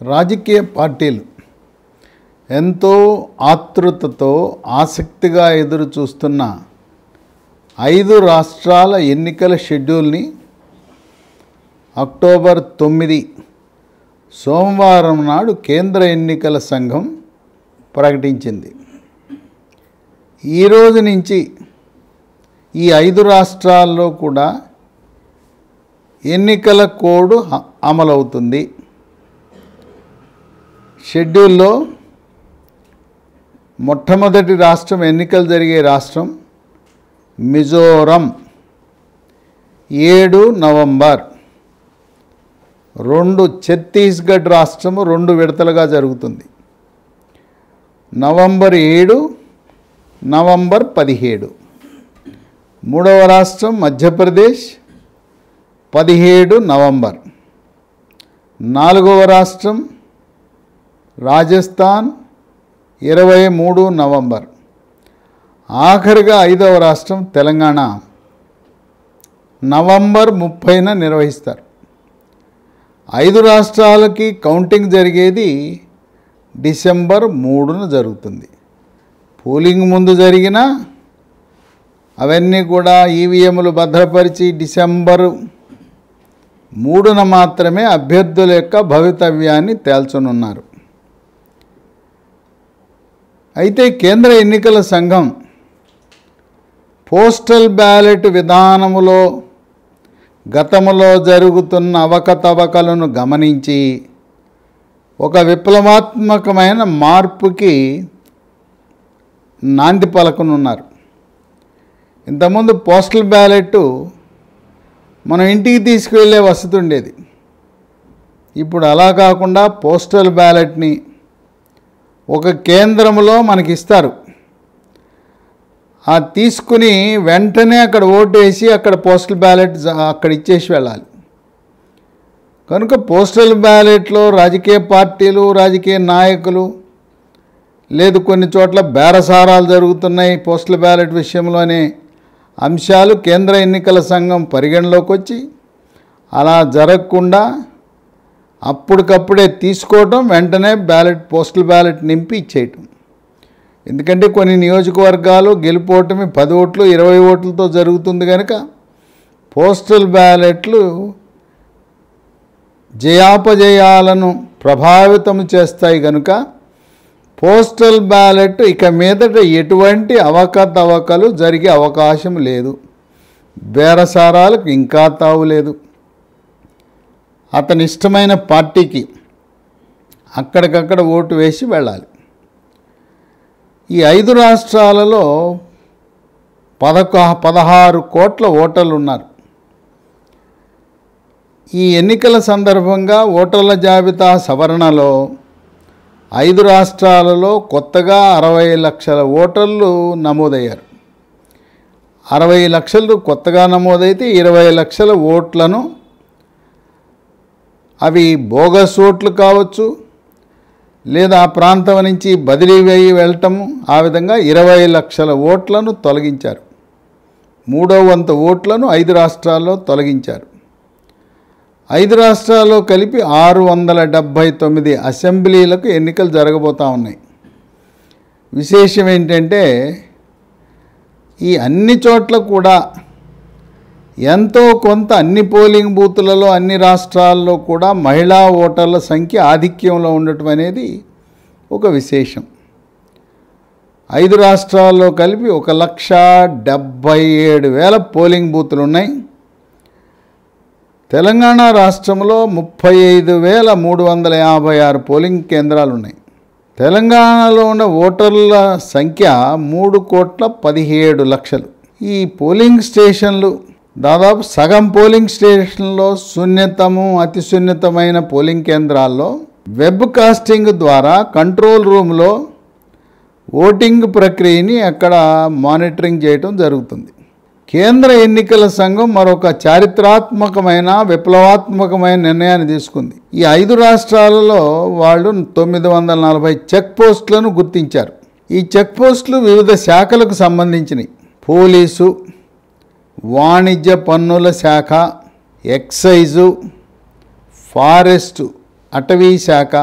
రాజకీయ పార్టీలు ఎంతో ఆతృతతో ఆసక్తిగా ఎదురు చూస్తున్న 5 రాష్ట్రాల ఎన్నికల షెడ్యూల్ని అక్టోబర్ 9 సోమవారం నాడు కేంద్ర ఎన్నికల సంఘం ప్రకటించింది. ఈ రోజు నుంచి ఈ 5 రాష్ట్రాల్లో కూడా ఎన్నికల కోడ్ అమలవుతుంది. షెడ్యూల్లో మొట్టమొదటి రాష్ట్రం, ఎన్నికలు జరిగే రాష్ట్రం మిజోరం 7 నవంబర్. 2 ఛత్తీస్గఢ్ రాష్ట్రము 2 విడతలుగా జరుగుతుంది. November 7, November 17. 3వ రాష్ట్రం మధ్యప్రదేశ్ 17 నవంబర్. 4వ రాష్ట్రం రాజస్థాన్ 23 నవంబర్. ఆఖరిగా 5వ రాష్ట్రం తెలంగాణ నవంబర్ 30న నిర్వహిస్తారు. 5 రాష్ట్రాలకి కౌంటింగ్ జరిగేది డిసెంబర్ 3న జరుగుతుంది. పోలింగ్ ముందు జరిగిన అవన్నీ కూడా ఈవీఎంలు భద్రపరిచి డిసెంబర్ 3న మాత్రమే అభ్యర్థుల యొక్క భవితవ్యాన్ని తేల్చనున్నారు. అయితే కేంద్ర ఎన్నికల సంఘం పోస్టల్ బ్యాలెట్ విధానములో గతంలో జరుగుతున్న అవకతవకలను గమనించి ఒక విప్లవాత్మకమైన మార్పుకి నాంది పలకనున్నారు. ఇంతకుముందు పోస్టల్ బ్యాలెట్ మనం ఇంటికి తీసుకువెళ్ళే వసతి ఉండేది. ఇప్పుడు అలా కాకుండా పోస్టల్ బ్యాలెట్ని ఒక కేంద్రంలో మనకి ఇస్తారు. తీసుకుని వెంటనే అక్కడ ఓటు వేసి అక్కడ పోస్టల్ బ్యాలెట్ అక్కడ ఇచ్చేసి వెళ్ళాలి. కనుక పోస్టల్ బ్యాలెట్లో రాజకీయ పార్టీలు, రాజకీయ నాయకులు, లేదు కొన్ని చోట్ల బేరసారాలు జరుగుతున్నాయి పోస్టల్ బ్యాలెట్ విషయంలోనే అంశాలు కేంద్ర ఎన్నికల సంఘం పరిగణలోకి వచ్చి అలా జరగకుండా అప్పటికప్పుడే తీసుకోవటం, వెంటనే పోస్టల్ బ్యాలెట్ నింపి ఇచ్చేయటం. ఎందుకంటే కొన్ని నియోజకవర్గాలు గెలుపోవటమి 10 ఓట్లు 20 ఓట్లతో జరుగుతుంది కనుక పోస్టల్ బ్యాలెట్లు జయాపజయాలను ప్రభావితం చేస్తాయి. కనుక పోస్టల్ బ్యాలెట్ ఇక మీదట ఎటువంటి అవకతవకలు జరిగే అవకాశం లేదు. బేరసారాలకు ఇంకా తావులేదు. అతని ఇష్టమైన పార్టీకి అక్కడికక్కడ ఓటు వేసి వెళ్ళాలి. ఈ 5 రాష్ట్రాలలో 16 కోట్ల ఓటర్లు ఉన్నారు. ఈ ఎన్నికల సందర్భంగా ఓటర్ల జాబితా సవరణలో 5 రాష్ట్రాలలో కొత్తగా 60 లక్షల ఓటర్లు నమోదయ్యారు. 60 లక్షలు కొత్తగా నమోదైతే 20 లక్షల ఓట్లను, అవి బోగస్ ఓట్లు కావచ్చు, లేదా ఆ ప్రాంతం నుంచి బదిలీ అయ్యి వెళ్ళటము, ఆ విధంగా 20 లక్షల ఓట్లను తొలగించారు. 3వ వంతు ఓట్లను 5 రాష్ట్రాల్లో తొలగించారు. 5 రాష్ట్రాల్లో కలిపి 679 అసెంబ్లీలకు ఎన్నికలు జరగబోతూ ఉన్నాయి. విశేషం ఏంటంటే ఈ అన్ని చోట్ల కూడా ఎంతో కొంత అన్ని పోలింగ్ బూతులలో అన్ని రాష్ట్రాల్లో కూడా మహిళా ఓటర్ల సంఖ్య ఆధిక్యంలో ఉండటం అనేది ఒక విశేషం. 5 రాష్ట్రాల్లో కలిపి 1,77,000 పోలింగ్ బూతులు ఉన్నాయి. తెలంగాణ రాష్ట్రంలో 35,356 పోలింగ్ కేంద్రాలు ఉన్నాయి. తెలంగాణలో ఉన్న ఓటర్ల సంఖ్య 3,17,00,000. ఈ పోలింగ్ స్టేషన్లు దాదాపు సగం పోలింగ్ స్టేషన్లో సున్నితము, అతి సున్నితమైన పోలింగ్ కేంద్రాల్లో వెబ్ కాస్టింగ్ ద్వారా కంట్రోల్ రూమ్లో ఓటింగ్ ప్రక్రియని అక్కడ మానిటరింగ్ చేయటం జరుగుతుంది. కేంద్ర ఎన్నికల సంఘం మరొక చారిత్రాత్మకమైన, విప్లవాత్మకమైన నిర్ణయాన్ని తీసుకుంది. ఈ 5 రాష్ట్రాలలో వాళ్ళు 940 చెక్ పోస్టులను గుర్తించారు. ఈ చెక్ పోస్టులు వివిధ శాఖలకు సంబంధించినవి. పోలీసు, వాణిజ్య పన్నుల శాఖ, ఎక్సైజు, ఫారెస్టు అటవీ శాఖ,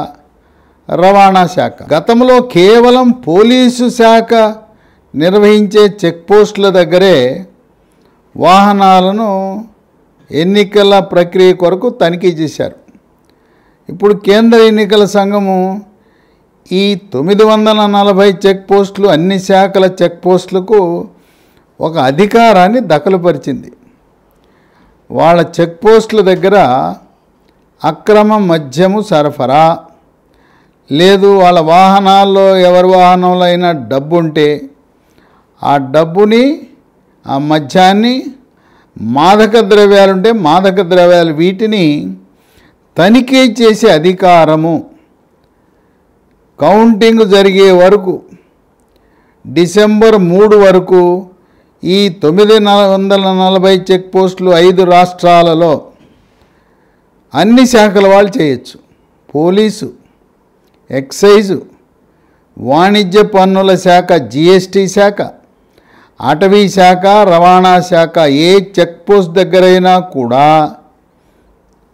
రవాణా శాఖ. గతంలో కేవలం పోలీసు శాఖ నిర్వహించే చెక్పోస్టుల దగ్గరే వాహనాలను ఎన్నికల ప్రక్రియ కొరకు తనిఖీ చేశారు. ఇప్పుడు కేంద్ర ఎన్నికల సంఘము ఈ 940 చెక్పోస్టులు అన్ని శాఖల చెక్పోస్టులకు ఒక అధికారాన్ని దఖలుపరిచింది. వాళ్ళ చెక్పోస్టుల దగ్గర అక్రమ మద్యము సరఫరా లేదు, వాళ్ళ వాహనాల్లో ఎవరి వాహనంలో అయినా డబ్బు ఉంటే ఆ డబ్బుని, ఆ మద్యాన్ని, మాదక ద్రవ్యాలుంటే మాదక ద్రవ్యాలు, వీటిని తనిఖీ చేసే అధికారము కౌంటింగ్ జరిగే వరకు డిసెంబర్ 3 వరకు ఈ 940 చెక్పోస్టులు 5 రాష్ట్రాలలో అన్ని శాఖల వాళ్ళు చేయొచ్చు. పోలీసు, ఎక్సైజు, వాణిజ్య పన్నుల శాఖ, జిఎస్టీ శాఖ, అటవీ శాఖ, రవాణా శాఖ, ఏ చెక్పోస్ట్ దగ్గరైనా కూడా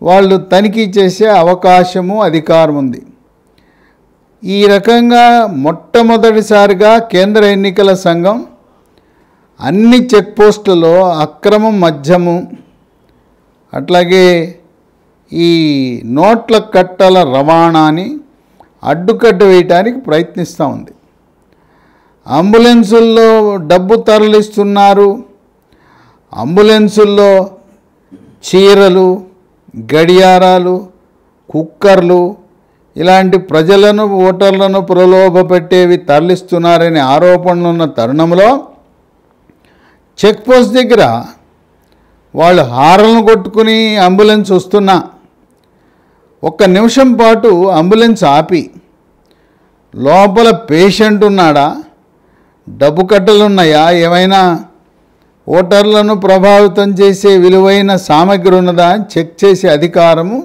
వాళ్ళు తనిఖీ చేసే అవకాశము, అధికారం ఉంది. ఈ రకంగా మొట్టమొదటిసారిగా కేంద్ర ఎన్నికల సంఘం అన్ని చెక్పోస్టులలో అక్రమ మద్యము, అట్లాగే ఈ నోట్ల కట్టల రవాణాని అడ్డుకట్ట వేయటానికి ప్రయత్నిస్తూ ఉంది. అంబులెన్సుల్లో డబ్బు తరలిస్తున్నారు. అంబులెన్సుల్లో చీరలు, గడియారాలు, కుక్కర్లు ఇలాంటి ప్రజలను, ఓటర్లను ప్రలోభపెట్టేవి తరలిస్తున్నారనే ఆరోపణలు ఉన్న తరుణంలో చెక్పోస్ట్ దగ్గర వాళ్ళు హారన్లు కొట్టుకుని అంబులెన్స్ వస్తున్నా ఒక్క నిమిషం పాటు అంబులెన్స్ ఆపి లోపల పేషెంట్ ఉన్నాడా, డబ్బు కట్టలున్నాయా, ఏమైనా ఓటర్లను ప్రభావితం చేసే విలువైన సామగ్రి ఉన్నదా అని చెక్ చేసే అధికారము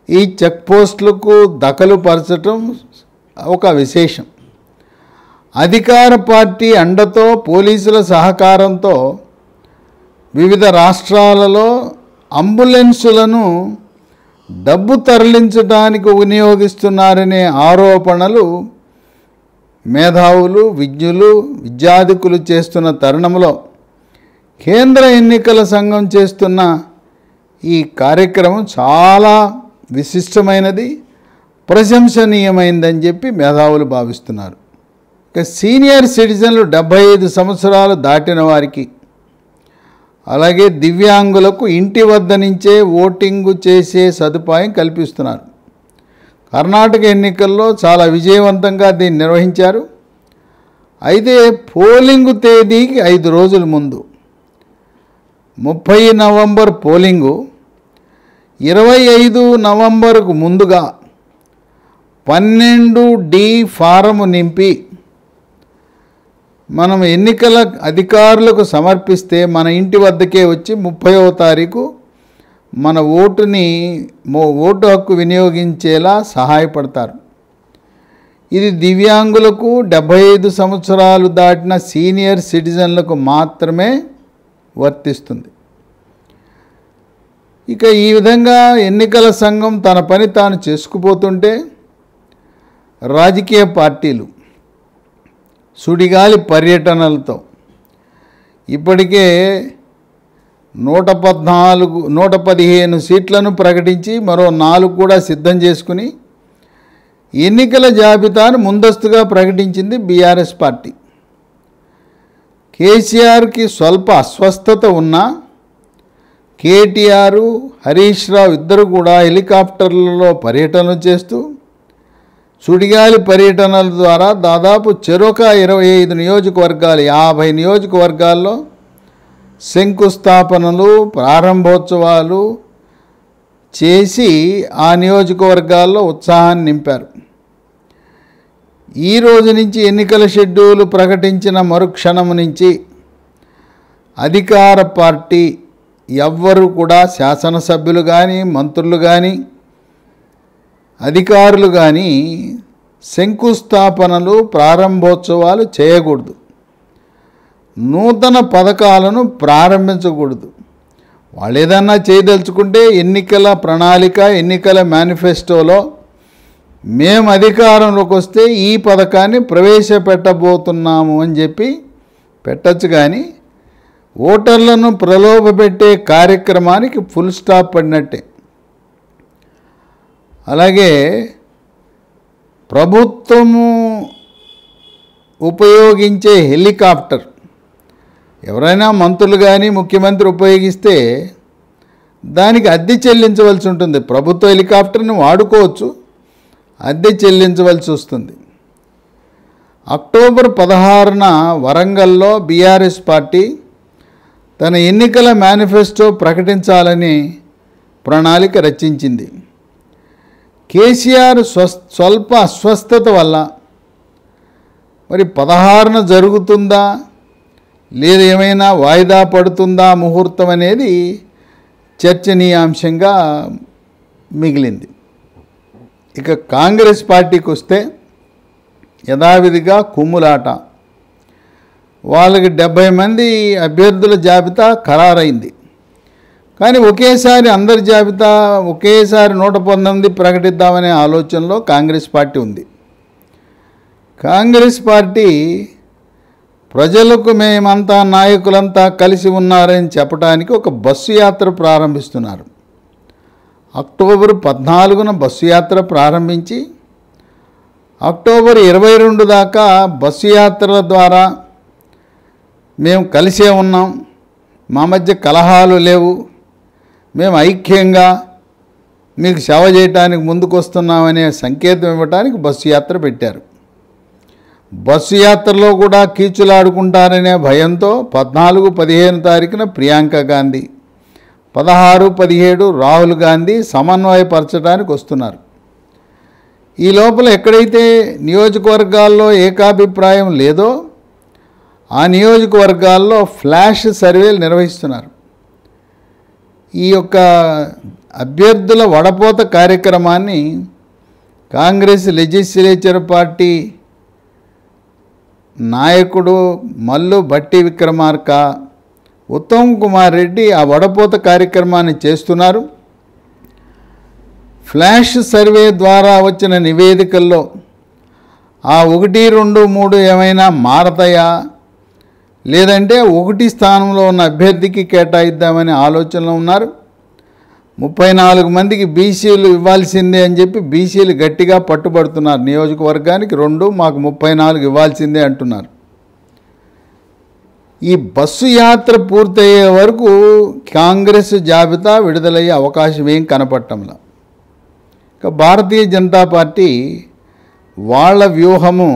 ఈ చెక్పోస్టులకు దఖలుపరచటం ఒక విశేషం. అధికార పార్టీ అండతో, పోలీసుల సహకారంతో వివిధ రాష్ట్రాలలో అంబులెన్సులను డబ్బు తరలించడానికి వినియోగిస్తున్నారనే ఆరోపణలు మేధావులు, విజ్ఞులు, విద్యాధికులు చేస్తున్న తరుణంలో కేంద్ర ఎన్నికల సంఘం చేస్తున్న ఈ కార్యక్రమం చాలా విశిష్టమైనది, ప్రశంసనీయమైందని చెప్పి మేధావులు భావిస్తున్నారు. ఇక సీనియర్ సిటిజన్లు 75 సంవత్సరాలు దాటిన వారికి, అలాగే దివ్యాంగులకు ఇంటి వద్ద నుంచే ఓటింగు చేసే సదుపాయం కల్పిస్తున్నారు. కర్ణాటక ఎన్నికల్లో చాలా విజయవంతంగా దీన్ని నిర్వహించారు. అయితే పోలింగు తేదీకి 5 రోజుల ముందు 30 నవంబర్ పోలింగు, 25 నవంబర్కు ముందుగా 12D ఫారము నింపి మనం ఎన్నికల అధికారులకు సమర్పిస్తే మన ఇంటి వద్దకే వచ్చి 30వ తారీఖు మన ఓటు హక్కు వినియోగించేలా సహాయపడతారు. ఇది దివ్యాంగులకు, 75 సంవత్సరాలు దాటిన సీనియర్ సిటిజన్లకు మాత్రమే వర్తిస్తుంది. ఇక ఈ విధంగా ఎన్నికల సంఘం తన పని తాను చేసుకుపోతుంటే రాజకీయ పార్టీలు సుడిగాలి పర్యటనలతో ఇప్పటికే 115 సీట్లను ప్రకటించి మరో 4 కూడా సిద్ధం చేసుకుని ఎన్నికల జాబితాను ముందస్తుగా ప్రకటించింది బీఆర్ఎస్ పార్టీ. కేసీఆర్కి స్వల్ప అస్వస్థత ఉన్నా కేటీఆర్, హరీష్ రావు ఇద్దరు కూడా హెలికాప్టర్లలో పర్యటనలు చేస్తూ సుడిగాలి పర్యటనల ద్వారా దాదాపు చెరొక 25 నియోజకవర్గాలు, 50 నియోజకవర్గాల్లో శంకుస్థాపనలు, ప్రారంభోత్సవాలు చేసి ఆ నియోజకవర్గాల్లో ఉత్సాహాన్ని నింపారు. ఈ రోజు నుంచి ఎన్నికల షెడ్యూల్ ప్రకటించిన మరుక్షణం నుంచి అధికార పార్టీ ఎవ్వరు కూడా శాసనసభ్యులు కానీ, మంత్రులు కానీ, అధికారులు కానీ శంకుస్థాపనలు, ప్రారంభోత్సవాలు చేయకూడదు. నూతన పథకాలను ప్రారంభించకూడదు. వాళ్ళు ఏదన్నా చేయదలుచుకుంటే ఎన్నికల ప్రణాళిక, ఎన్నికల మేనిఫెస్టోలో మేము అధికారంలోకి వస్తే ఈ పథకాన్ని ప్రవేశపెట్టబోతున్నాము అని చెప్పి పెట్టచ్చు. కానీ ఓటర్లను ప్రలోభపెట్టే కార్యక్రమానికి ఫుల్ స్టాప్ పడినట్టే. అలాగే ప్రభుత్వము ఉపయోగించే హెలికాప్టర్ ఎవరైనా మంత్రులు కానీ ముఖ్యమంత్రి ఉపయోగిస్తే దానికి అద్దె చెల్లించవలసి ఉంటుంది. ప్రభుత్వ హెలికాప్టర్ని వాడుకోవచ్చు, అద్దె చెల్లించవలసి వస్తుంది. అక్టోబర్ 16న వరంగల్లో బీఆర్ఎస్ పార్టీ తన ఎన్నికల మేనిఫెస్టో ప్రకటించాలని ప్రణాళిక రచించింది. కేసీఆర్ స్వల్ప అస్వస్థత వల్ల మరి 16న జరుగుతుందా లేదా ఏమైనా వాయిదా పడుతుందా ముహూర్తం అనేది చర్చనీయాంశంగా మిగిలింది. ఇక కాంగ్రెస్ పార్టీకి వస్తే యథావిధిగా కుమ్ములాట. వాళ్ళకి 70 మంది అభ్యర్థుల జాబితా ఖరారైంది. కానీ ఒకేసారి అందరి జాబితా ఒకేసారి 119 ప్రకటిద్దామనే ఆలోచనలో కాంగ్రెస్ పార్టీ ఉంది. కాంగ్రెస్ పార్టీ ప్రజలకు మేమంతా నాయకులంతా కలిసి ఉన్నారని చెప్పడానికి ఒక బస్సు యాత్ర ప్రారంభిస్తున్నారు. అక్టోబర్ 14న బస్సు యాత్ర ప్రారంభించి అక్టోబర్ 22 దాకా బస్సు యాత్రల ద్వారా మేము కలిసే ఉన్నాం, మా మధ్య కలహాలు లేవు, మేము ఐక్యంగా మీకు సేవ చేయడానికి ముందుకొస్తున్నామనే సంకేతం ఇవ్వడానికి బస్సు యాత్ర పెట్టారు. బస్సు యాత్రలో కూడా కీచులాడుకుంటారనే భయంతో 14, 15 తారీఖున ప్రియాంక గాంధీ, 16, 17 రాహుల్ గాంధీ సమన్వయపరచడానికి వస్తున్నారు. ఈ లోపల ఎక్కడైతే నియోజకవర్గాల్లో ఏకాభిప్రాయం లేదో ఆ నియోజకవర్గాల్లో ఫ్లాష్ సర్వేలు నిర్వహిస్తున్నారు. ఈ యొక్క అభ్యర్థుల వడపోత కార్యక్రమాన్ని కాంగ్రెస్ లెజిస్లేచర్ పార్టీ నాయకుడు మల్లు భట్టి విక్రమార్క, ఉత్తమ్ కుమార్ రెడ్డి ఆ వడపోత కార్యక్రమాన్ని చేస్తున్నారు. ఫ్లాష్ సర్వే ద్వారా వచ్చిన నివేదికల్లో ఆ 1, 2, 3 ఏమైనా మారతాయా లేదంటే 1 స్థానంలో ఉన్న అభ్యర్థికి కేటాయిద్దామనే ఆలోచనలో ఉన్నారు. 34 మందికి బీసీలు ఇవ్వాల్సిందే అని చెప్పి బీసీలు గట్టిగా పట్టుబడుతున్నారు. నియోజకవర్గానికి 2, మాకు 34 ఇవ్వాల్సిందే అంటున్నారు. ఈ బస్సు యాత్ర పూర్తయ్యే వరకు కాంగ్రెస్ జాబితా విడుదలయ్యే అవకాశం ఏం కనపడటంలా. ఇక భారతీయ జనతా పార్టీ వాళ్ళ వ్యూహము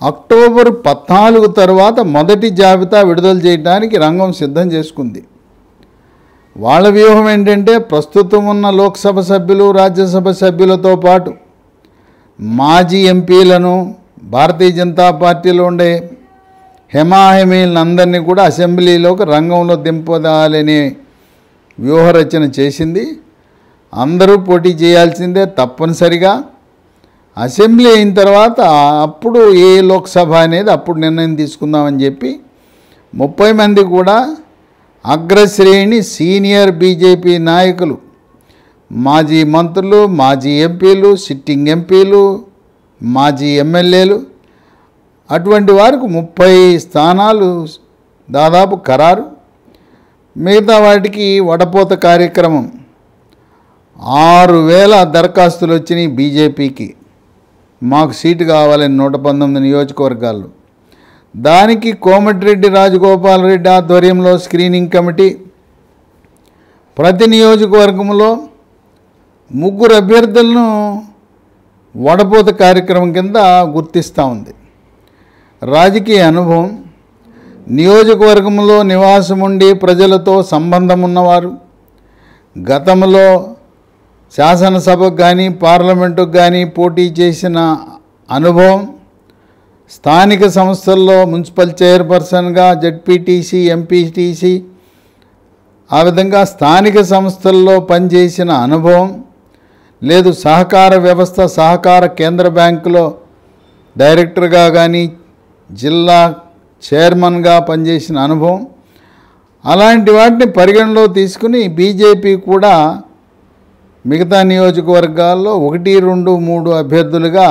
అక్టోబర్ 14 తర్వాత మొదటి జాబితా విడుదల చేయడానికి రంగం సిద్ధం చేసుకుంది. వాళ్ళ వ్యూహం ఏంటంటే ప్రస్తుతం ఉన్న లోక్సభ సభ్యులు, రాజ్యసభ సభ్యులతో పాటు మాజీ ఎంపీలను, భారతీయ జనతా పార్టీలో ఉండే హెమాహెమీలందరినీ కూడా అసెంబ్లీలోకి రంగంలో దింపదాలనే వ్యూహరచన చేసింది. అందరూ పోటీ చేయాల్సిందే తప్పనిసరిగా. అసెంబ్లీ అయిన తర్వాత అప్పుడు ఏ లోక్సభ అనేది అప్పుడు నిర్ణయం తీసుకుందామని చెప్పి 30 మంది కూడా అగ్రశ్రేణి సీనియర్ బీజేపీ నాయకులు, మాజీ మంత్రులు, మాజీ ఎంపీలు, సిట్టింగ్ ఎంపీలు, మాజీ ఎమ్మెల్యేలు, అటువంటి వారికి 30 స్థానాలు దాదాపు ఖరారు. మిగతా వాటికి వడపోత కార్యక్రమం 6,000 దరఖాస్తులు వచ్చినాయి బీజేపీకి. మాకు సీటు కావాలని 119 నియోజకవర్గాల్లో. దానికి కోమటిరెడ్డి రాజగోపాల్ రెడ్డి ఆధ్వర్యంలో స్క్రీనింగ్ కమిటీ ప్రతి నియోజకవర్గంలో 3 అభ్యర్థులను వడపోత కార్యక్రమం కింద గుర్తిస్తూ ఉంది. రాజకీయ అనుభవం, నియోజకవర్గంలో నివాసం ఉండి ప్రజలతో సంబంధం ఉన్నవారు, గతంలో శాసనసభకు కానీ పార్లమెంటుకు కానీ పోటీ చేసిన అనుభవం, స్థానిక సంస్థల్లో మున్సిపల్ చైర్పర్సన్గా, జడ్పీటీసీ, ఎంపీటీసీ, ఆ విధంగా స్థానిక సంస్థల్లో పనిచేసిన అనుభవం, లేదు సహకార వ్యవస్థ, సహకార కేంద్ర బ్యాంకులో డైరెక్టర్గా కానీ జిల్లా చైర్మన్గా పనిచేసిన అనుభవం, అలాంటి వాటిని పరిగణలో తీసుకుని బీజేపీ కూడా మిగతా నియోజకవర్గాల్లో 1, 2, 3 అభ్యర్థులుగా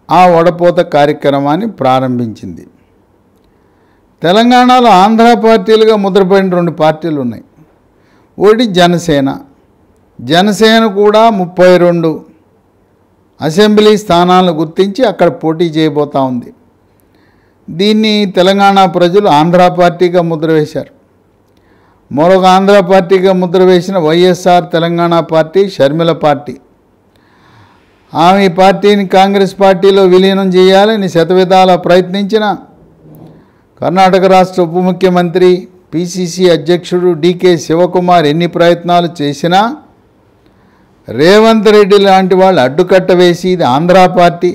ఆ వడపోత కార్యక్రమాన్ని ప్రారంభించింది. తెలంగాణలో ఆంధ్ర పార్టీలుగా ముద్రపడిన 2 పార్టీలు ఉన్నాయి. ఒకటి జనసేన కూడా 32 అసెంబ్లీ స్థానాలను గుర్తించి అక్కడ పోటీ చేయబోతూ ఉంది. దీన్ని తెలంగాణ ప్రజలు ఆంధ్ర పార్టీగా ముద్ర వేశారు. మరొక ఆంధ్ర పార్టీగా ముద్ర వేసిన వైఎస్ఆర్ తెలంగాణ పార్టీ షర్మిల పార్టీ. ఆమె ఈ పార్టీని కాంగ్రెస్ పార్టీలో విలీనం చేయాలని శతవిధాలా ప్రయత్నించిన కర్ణాటక రాష్ట్ర ఉప ముఖ్యమంత్రి పిసిసి అధ్యక్షుడు డికే శివకుమార్ ఎన్ని ప్రయత్నాలు చేసినా రేవంత్ రెడ్డి లాంటి వాళ్ళు అడ్డుకట్ట వేసి ఇది ఆంధ్ర పార్టీ,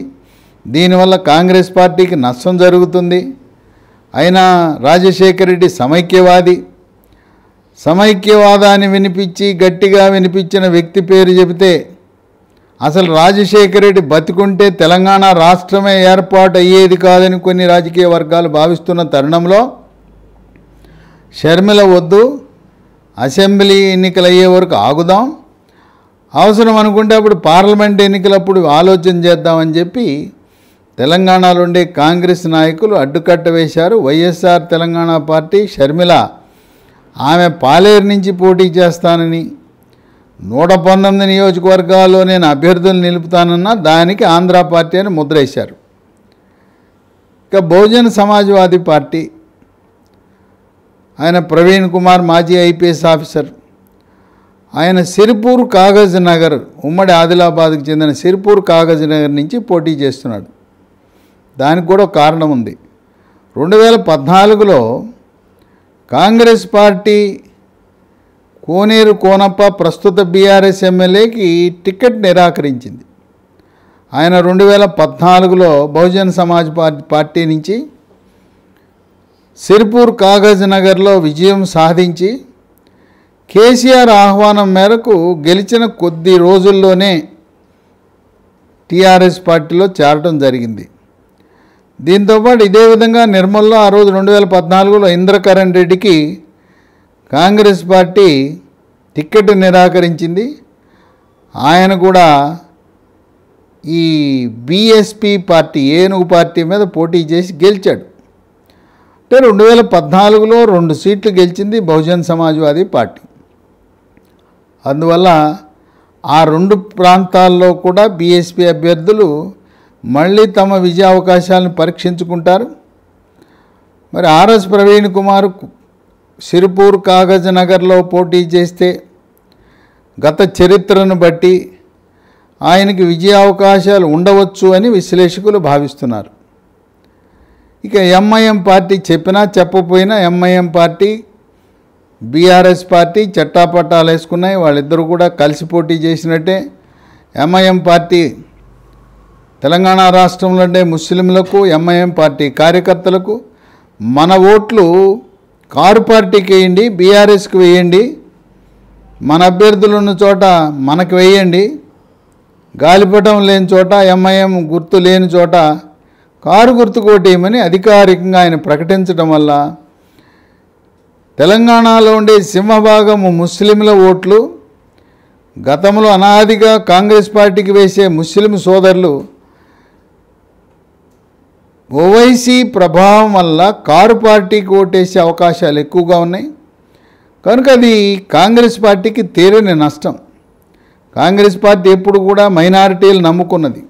దీనివల్ల కాంగ్రెస్ పార్టీకి నష్టం జరుగుతుంది, అయినా రాజశేఖర రెడ్డి సమైక్యవాదాన్ని వినిపించి గట్టిగా వినిపించిన వ్యక్తి పేరు చెబితే అసలు రాజశేఖర రెడ్డి బతికుంటే తెలంగాణ రాష్ట్రమే ఏర్పాటు అయ్యేది కాదని కొన్ని రాజకీయ వర్గాలు భావిస్తున్న తరుణంలో షర్మిల వద్దు, అసెంబ్లీ ఎన్నికలు అయ్యే వరకు ఆగుదాం, అవసరం అనుకుంటే అప్పుడు పార్లమెంట్ ఎన్నికలప్పుడు ఆలోచన చేద్దామని చెప్పి తెలంగాణలో ఉండే కాంగ్రెస్ నాయకులు అడ్డుకట్ట వేశారు. వైఎస్ఆర్ తెలంగాణ పార్టీ షర్మిల ఆమె పాలేరు నుంచి పోటీ చేస్తానని 119 నియోజకవర్గాల్లో నేను అభ్యర్థులు నిలుపుతానన్నా దానికి ఆంధ్ర పార్టీ అని ముద్ర వేశారు. ఇక బహుజన సమాజ్వాదీ పార్టీ ఆయన ప్రవీణ్ కుమార్ మాజీ ఐపీఎస్ ఆఫీసర్, ఆయన సిరిపూర్ కాగజ్ నగర్ ఉమ్మడి ఆదిలాబాద్కు చెందిన సిరిపూర్ కాగజ్ నగర్ నుంచి పోటీ చేస్తున్నాడు. దానికి కూడా కారణం ఉంది. 2014లో కాంగ్రెస్ పార్టీ కోనేరు కోనప్ప ప్రస్తుత బీఆర్ఎస్ ఎమ్మెల్యేకి టికెట్ నిరాకరించింది. ఆయన 2014లో బహుజన్ సమాజ్ పార్టీ నుంచి సిరిపూర్ కాగజ్ నగర్లో విజయం సాధించి కేసీఆర్ ఆహ్వానం మేరకు గెలిచిన కొద్ది రోజుల్లోనే టీఆర్ఎస్ పార్టీలో చేరడం జరిగింది. దీంతోపాటు ఇదే విధంగా నిర్మల్లో ఆ రోజు 2014లో ఇంద్రకరణ్ రెడ్డికి కాంగ్రెస్ పార్టీ టికెట్ నిరాకరించింది. ఆయన కూడా ఈ బీఎస్పీ పార్టీ ఏనుగు పార్టీ మీద పోటీ చేసి గెలిచాడు. అంటే 2014లో 2 సీట్లు గెలిచింది బహుజన్ సమాజ్వాదీ పార్టీ. అందువల్ల ఆ 2 ప్రాంతాల్లో కూడా బీఎస్పీ అభ్యర్థులు మళ్ళీ తమ విజయ అవకాశాలను పరీక్షించుకుంటారు. మరి ఆర్ఎస్ ప్రవీణ్ కుమార్ సిరిపూర్ కాగజ్ నగర్లో పోటీ చేస్తే గత చరిత్రను బట్టి ఆయనకి విజయ అవకాశాలు ఉండవచ్చు అని విశ్లేషకులు భావిస్తున్నారు. ఇక ఎంఐఎం పార్టీ చెప్పినా చెప్పపోయినా ఎంఐఎం పార్టీ బీఆర్ఎస్ పార్టీ చట్టాపట్టాలు వేసుకున్నాయి. వాళ్ళిద్దరూ కూడా కలిసి పోటీ చేసినట్టే. ఎంఐఎం పార్టీ తెలంగాణ రాష్ట్రంలో ఉండే ముస్లింలకు, ఎంఐఎం పార్టీ కార్యకర్తలకు మన ఓట్లు కారు పార్టీకి వేయండి, బీఆర్ఎస్కి వేయండి, మన అభ్యర్థులు ఉన్న చోట మనకు వేయండి, గాలిపటం లేని చోట ఎంఐఎం గుర్తు లేని చోట కారు గుర్తు కోటేయమని అధికారికంగా ఆయన ప్రకటించడం వల్ల తెలంగాణలో ఉండే సింహభాగము ముస్లింల ఓట్లు గతంలో అనాదిగా కాంగ్రెస్ పార్టీకి వేసే ముస్లిం సోదరులు ఓవైసీ ప్రభావం వల్ల కారు పార్టీకి ఓటేసే అవకాశాలు ఎక్కువగా ఉన్నాయి. కనుక అది కాంగ్రెస్ పార్టీకి తీరని నష్టం. కాంగ్రెస్ పార్టీ ఎప్పుడు కూడా మైనారిటీలు నమ్ముకున్నది.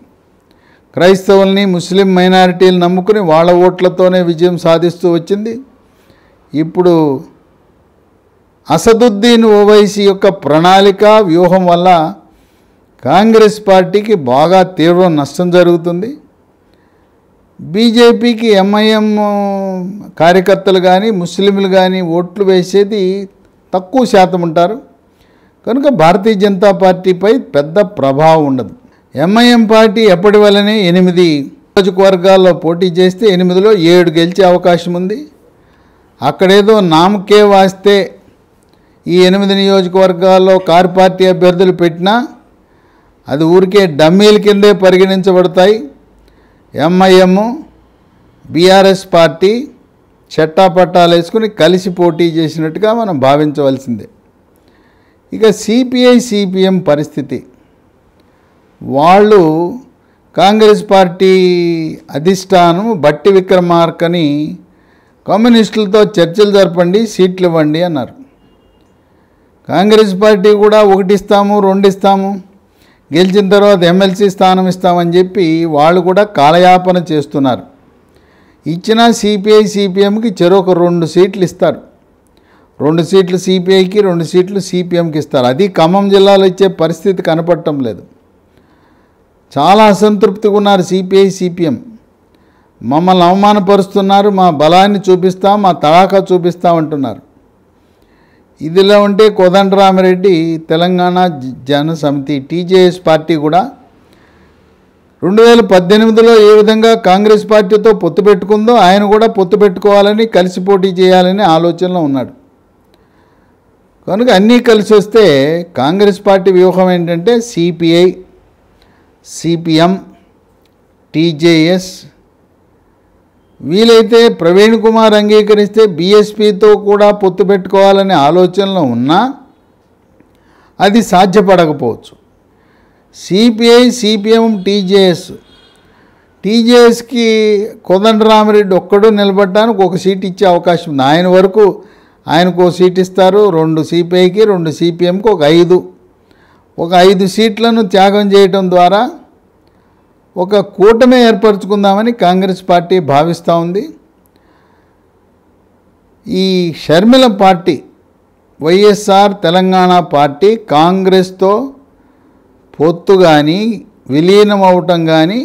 క్రైస్తవుల్ని, ముస్లిం మైనారిటీలు నమ్ముకుని వాళ్ళ ఓట్లతోనే విజయం సాధిస్తూ వచ్చింది. ఇప్పుడు అసదుద్దీన్ ఓవైసీ యొక్క ప్రణాళిక వ్యూహం వల్ల కాంగ్రెస్ పార్టీకి బాగా తీవ్ర నష్టం జరుగుతుంది. బీజేపీకి ఎంఐఎం కార్యకర్తలు కానీ ముస్లింలు కానీ ఓట్లు వేసేది తక్కువ శాతం ఉంటారు. కనుక భారతీయ జనతా పార్టీపై పెద్ద ప్రభావం ఉండదు. ఎంఐఎం పార్టీ ఎప్పటి వల్లనే 8 నియోజకవర్గాల్లో పోటీ చేస్తే 8లో 7 గెలిచే అవకాశం ఉంది. అక్కడేదో నామకే వాస్తే ఈ 8 నియోజకవర్గాల్లో కారు పార్టీ అభ్యర్థులు పెట్టినా అది ఊరికే డమ్మీల కిందే పరిగణించబడతాయి. ఎంఐఎం, బీఆర్ఎస్ పార్టీ చట్టాపట్టాలు వేసుకుని కలిసి పోటీ చేసినట్టుగా మనం భావించవలసిందే. ఇక సిపిఐ సిపిఎం పరిస్థితి, వాళ్ళు కాంగ్రెస్ పార్టీ అధిష్టానం బట్టి విక్రమార్కని కమ్యూనిస్టులతో చర్చలు జరపండి, సీట్లు ఇవ్వండి అన్నారు. కాంగ్రెస్ పార్టీ కూడా 1 ఇస్తాము 2 ఇస్తాము, గెలిచిన తర్వాత ఎమ్మెల్సీ స్థానం ఇస్తామని చెప్పి వాళ్ళు కూడా కాలయాపన చేస్తున్నారు. ఇచ్చిన సిపిఐ సిపిఎంకి చెరొక 2 సీట్లు ఇస్తారు. 2 సీట్లు సిపిఐకి, 2 సీట్లు సిపిఎంకి ఇస్తారు. అది ఖమ్మం జిల్లాలో ఇచ్చే పరిస్థితి కనపడటం లేదు. చాలా అసంతృప్తిగా ఉన్నారు సిపిఐ సిపిఎం. మమ్మల్ని అవమానపరుస్తున్నారు, మా బలాన్ని చూపిస్తాం, మా తడాకా చూపిస్తామంటున్నారు. ఇదిలా ఉంటే కోదండరామిరెడ్డి తెలంగాణ జన సమితి టీజేఎస్ పార్టీ కూడా 2018లో ఏ విధంగా కాంగ్రెస్ పార్టీతో పొత్తు పెట్టుకుందో ఆయన కూడా పొత్తు పెట్టుకోవాలని, కలిసి పోటీ చేయాలని ఆలోచనలో ఉన్నాడు. కనుక అన్నీ కలిసి వస్తే కాంగ్రెస్ పార్టీ వ్యూహం ఏంటంటే సిపిఐ సిపిఎం టీజేఎస్, వీలైతే ప్రవీణ్ కుమార్ అంగీకరిస్తే బీఎస్పీతో కూడా పొత్తు పెట్టుకోవాలనే ఆలోచనలో ఉన్నా అది సాధ్యపడకపోవచ్చు. సిపిఐ సిపిఎం టీజేఎస్కి కోదండరామిరెడ్డి ఒక్కడు నిలబడడానికి 1 సీట్ ఇచ్చే అవకాశం ఉంది. ఆయన వరకు ఆయనకు 1 సీట్ ఇస్తారు, 2 సిపిఐకి 2 సిపిఎంకి ఒక 5 సీట్లను త్యాగం చేయటం ద్వారా ఒక కూటమి ఏర్పరచుకుందామని కాంగ్రెస్ పార్టీ భావిస్తూ ఉంది. ఈ షర్మిల పార్టీ వైఎస్ఆర్ తెలంగాణ పార్టీ కాంగ్రెస్తో పొత్తు కానీ విలీనం అవటం కానీ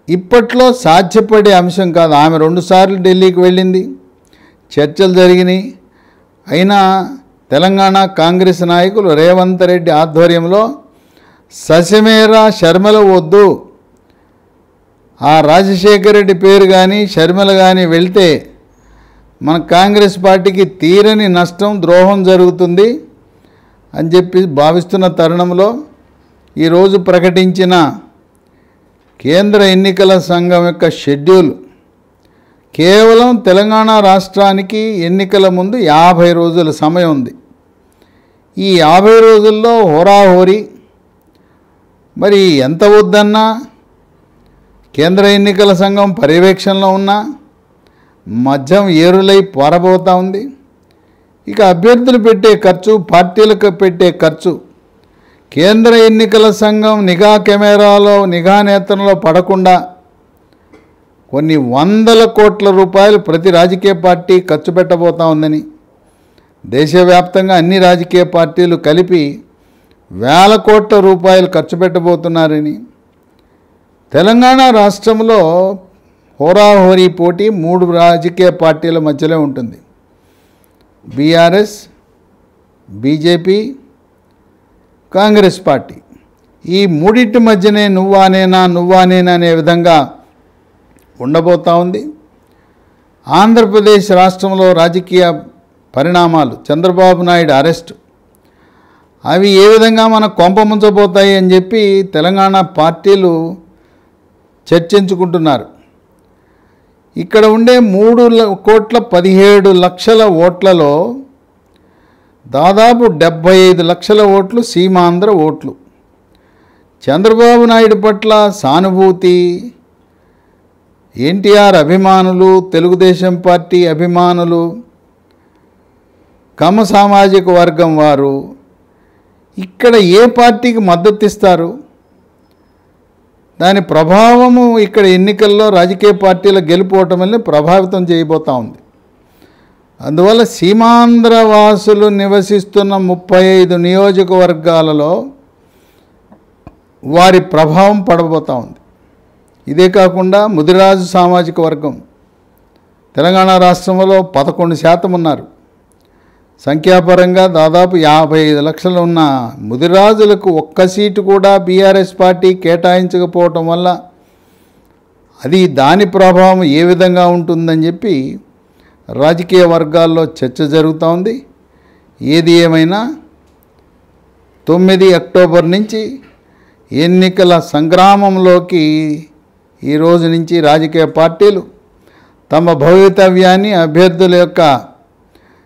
ఇప్పట్లో సాధ్యపడే అంశం కాదు. ఆమె 2 సార్లు ఢిల్లీకి వెళ్ళింది, చర్చలు జరిగినాయి. అయినా తెలంగాణ కాంగ్రెస్ నాయకులు రేవంత్ రెడ్డి ఆధ్వర్యంలో ససిమేరా షర్మిల వద్దు, ఆ రాజశేఖర రెడ్డి పేరు కానీ షర్మిల కానీ వెళ్తే మన కాంగ్రెస్ పార్టీకి తీరని నష్టం, ద్రోహం జరుగుతుంది అని చెప్పి భావిస్తున్న తరుణంలో ఈరోజు ప్రకటించిన కేంద్ర ఎన్నికల సంఘం యొక్క షెడ్యూల్ కేవలం తెలంగాణ రాష్ట్రానికి ఎన్నికల ముందు 50 రోజుల సమయం ఉంది. ఈ 50 రోజుల్లో హోరాహోరీ మరి ఎంత వద్దన్నా కేంద్ర ఎన్నికల సంఘం పర్యవేక్షణలో ఉన్న మద్యం ఏరులై పారబోతూ ఉంది. ఇక అభ్యర్థులు పెట్టే ఖర్చు, పార్టీలకు పెట్టే ఖర్చు, కేంద్ర ఎన్నికల సంఘం నిఘా నేత్రంలో పడకుండా కొన్ని 100 కోట్ల రూపాయలు ప్రతి రాజకీయ పార్టీ ఖర్చు పెట్టబోతూ ఉందని, దేశవ్యాప్తంగా అన్ని రాజకీయ పార్టీలు కలిపి 1000 కోట్ల రూపాయలు ఖర్చు పెట్టబోతున్నారని, తెలంగాణ రాష్ట్రంలో హోరాహోరీ పోటీ 3 రాజకీయ పార్టీల మధ్యలో ఉంటుంది. BRS, BJP, Congress party. ఈ మూడింటి మధ్యనే నువ్వానేనా అనే విధంగా ఉండబోతూ ఉంది. ఆంధ్రప్రదేశ్ రాష్ట్రంలో రాజకీయ పరిణామాలు, చంద్రబాబు నాయుడు అరెస్టు, అవి ఏ విధంగా మన కొంప ముంచబోతాయి అని చెప్పి తెలంగాణ పార్టీలు చర్చించుకుంటున్నారు. ఇక్కడ ఉండే 3,17,00,000 ఓట్లలో దాదాపు 75 లక్షల ఓట్లు సీమాంధ్ర ఓట్లు. చంద్రబాబు నాయుడు పట్ల సానుభూతి, ఎన్టీఆర్ అభిమానులు, తెలుగుదేశం పార్టీ అభిమానులు, కమ్మ సామాజిక వర్గం వారు ఇక్కడ ఏ పార్టీకి మద్దతు ఇస్తారు, దాని ప్రభావము ఇక్కడ ఎన్నికల్లో రాజకీయ పార్టీల గెలుపోవటమని ప్రభావితం చేయబోతూ ఉంది. అందువల్ల సీమాంధ్ర వాసులు నివసిస్తున్న 35 నియోజకవర్గాలలో వారి ప్రభావం పడబోతూ ఉంది. ఇదే కాకుండా ముదిరాజు సామాజిక వర్గం తెలంగాణ రాష్ట్రంలో 11% ఉన్నారు. సంఖ్యాపరంగా దాదాపు 55 లక్షలు ఉన్న ముదిరాజులకు 1 సీటు కూడా బీఆర్ఎస్ పార్టీ కేటాయించకపోవటం వల్ల అది దాని ప్రభావం ఏ విధంగా ఉంటుందని చెప్పి రాజకీయ వర్గాల్లో చర్చ జరుగుతూ ఉంది. ఏది ఏమైనా 9 అక్టోబర్ నుంచి ఎన్నికల సంగ్రామంలోకి ఈ రోజు నుంచి రాజకీయ పార్టీలు తమ భవితవ్యాన్ని అభ్యర్థుల యొక్క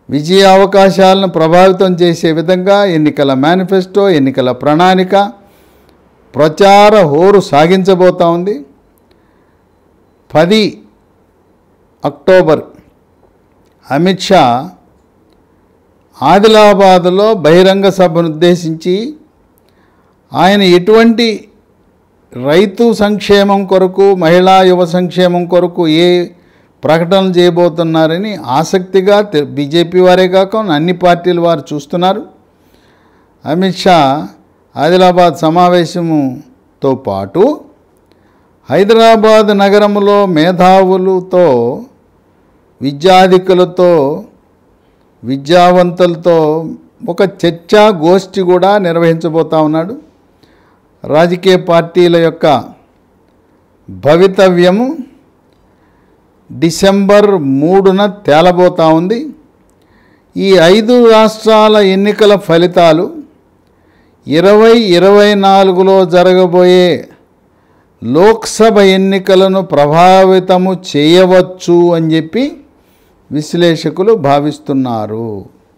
విజయ అవకాశాలను ప్రభావితం చేసే విధంగా ఎన్నికల మేనిఫెస్టో, ఎన్నికల ప్రణాళిక, ప్రచార హోరు సాగించబోతా ఉంది. 10 అక్టోబర్ అమిత్ షా ఆదిలాబాదులో బహిరంగ సభను ఉద్దేశించి ఆయన ఎటువంటి రైతు సంక్షేమం కొరకు, మహిళా యువ సంక్షేమం కొరకు ఏ ప్రకటనలు చేయబోతున్నారని ఆసక్తిగా బీజేపీ వారే కాక అన్ని పార్టీల వారు చూస్తున్నారు. అమిత్ షా ఆదిలాబాద్ సమావేశముతో పాటు హైదరాబాద్ నగరంలో మేధావులతో, విద్యాధికులతో, విద్యావంతులతో ఒక చర్చా గోష్ఠి కూడా నిర్వహించబోతా ఉన్నాడు. రాజకీయ పార్టీల యొక్క భవితవ్యము డిసెంబర్ 3న తేలబోతా ఉంది. ఈ 5 రాష్ట్రాల ఎన్నికల ఫలితాలు 2024లో జరగబోయే లోక్సభ ఎన్నికలను ప్రభావితము చేయవచ్చు అని చెప్పి విశ్లేషకులు భావిస్తున్నారు.